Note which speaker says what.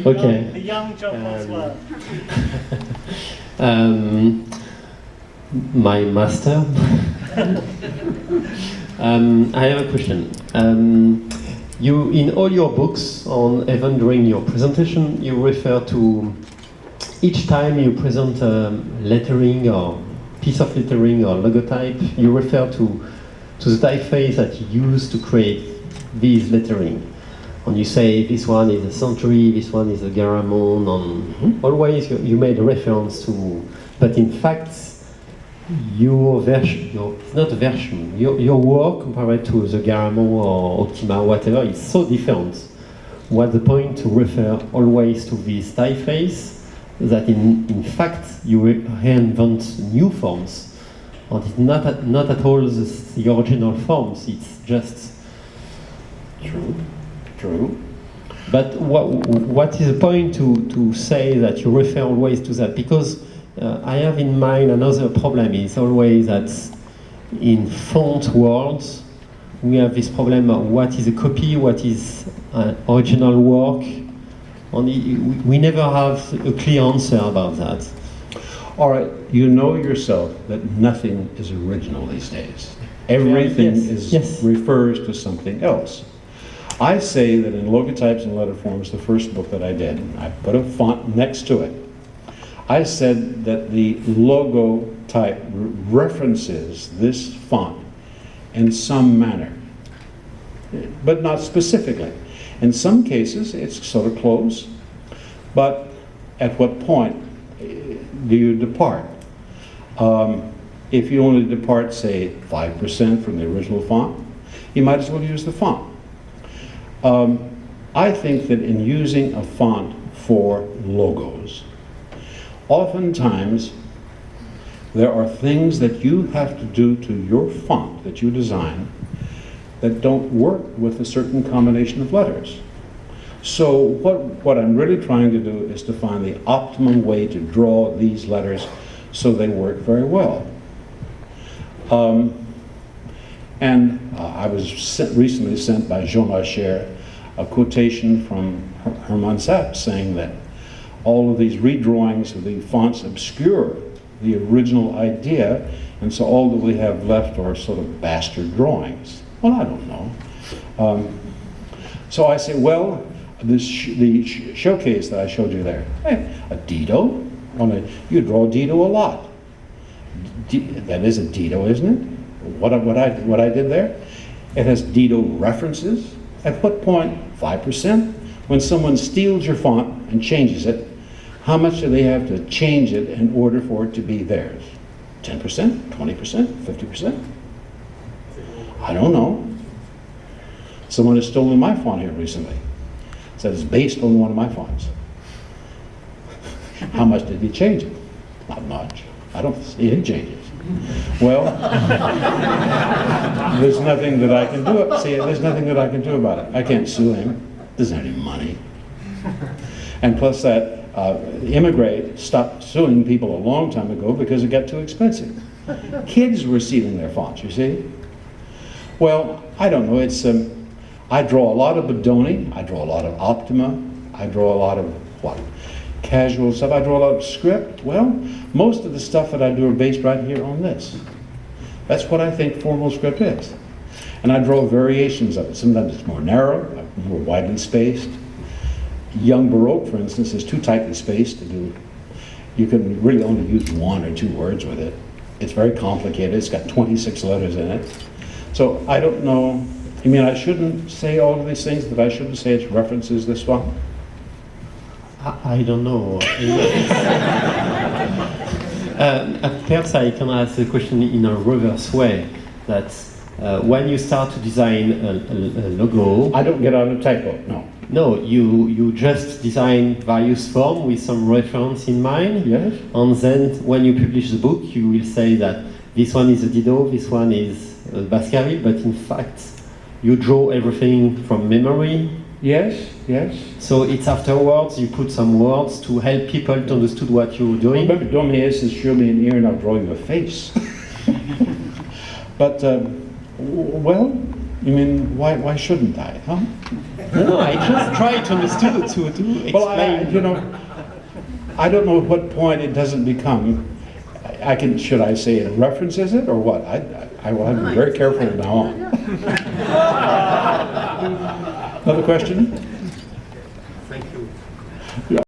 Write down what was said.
Speaker 1: Okay.
Speaker 2: The young John Boswell.
Speaker 1: My master. I have a question. You, in all your books, on even during your presentation, you refer to each time you present lettering or piece of lettering or logotype, you refer to the typeface that you use to create these lettering. And you say this one is a Century, this one is a Garamond, and always you made a reference to, but in fact, your version, it's not a version, your work compared to the Garamond or Optima, whatever, is so different. What's the point to refer always to this typeface that in fact you reinvent new forms, and it's not at all the original forms, it's just...
Speaker 3: True.
Speaker 1: But what is the point to say that you refer always to that? Because I have in mind another problem is always that in font worlds we have this problem of what is a copy, what is an original work, and we never have a clear answer about that.
Speaker 3: All right, you know yourself that nothing is original these days. Everything refers to something else. I say that in Logotypes and Letterforms, the first book that I did, I put a font next to it. I said that the logo type references this font in some manner, but not specifically. In some cases, it's sort of close, but at what point do you depart? If you only depart, say, 5% from the original font, you might as well use the font. I think that in using a font for logos, oftentimes there are things that you have to do to your font that you design that don't work with a certain combination of letters. So what I'm really trying to do is to find the optimum way to draw these letters so they work very well. I was recently sent by Jean Lacher a quotation from Hermann Sapp saying that all of these redrawings of the fonts obscure the original idea, and so all that we have left are sort of bastard drawings. Well, I don't know. So I say, well, the showcase that I showed you there, a Dido, you draw Dido a lot. That is a Dido, isn't it? What I did there? It has Dido references. At what point? 5%? When someone steals your font and changes it, how much do they have to change it in order for it to be theirs? 10%? 20%? 50%? I don't know. Someone has stolen my font here recently. Said it's based on one of my fonts. How much did he change it? Not much. I don't see any changes. Well, there's nothing that I can do. See, there's nothing that I can do about it. I can't sue him. Doesn't have any money. And plus that, Immigrate stopped suing people a long time ago because it got too expensive. Kids were stealing their fonts, you see. Well, I don't know. It's I draw a lot of Bodoni. I draw a lot of Optima. I draw a lot of what? Casual stuff. I draw a lot of script. Well, most of the stuff that I do are based right here on this. That's what I think formal script is. And I draw variations of it. Sometimes it's more narrow, more widely spaced. Young Baroque, for instance, is too tightly spaced to do. You can really only use 1 or 2 words with it. It's very complicated. It's got 26 letters in it. So I don't know. I mean, I shouldn't say all of these things, that I shouldn't say it references this one.
Speaker 1: I don't know. Perhaps I can ask the question in a reverse way. That when you start to design a logo,
Speaker 3: I don't get out of typo. No.
Speaker 1: No, you just design various forms with some reference in mind.
Speaker 3: Yes.
Speaker 1: And then when you publish the book, you will say that this one is a Dido, this one is a Baskerville, but in fact, you draw everything from memory.
Speaker 3: Yes, yes.
Speaker 1: So it's afterwards you put some words to help people to understand what you're doing.
Speaker 3: Remember, draw me is show me an ear and I'll draw you a face. But, well, you mean, why shouldn't I, huh?
Speaker 1: No, I just try to understand to explain.
Speaker 3: Well, you know, I don't know at what point it doesn't become. I can, should I say it references it or what? I will have to be very careful from now on. Another question?
Speaker 1: Thank you.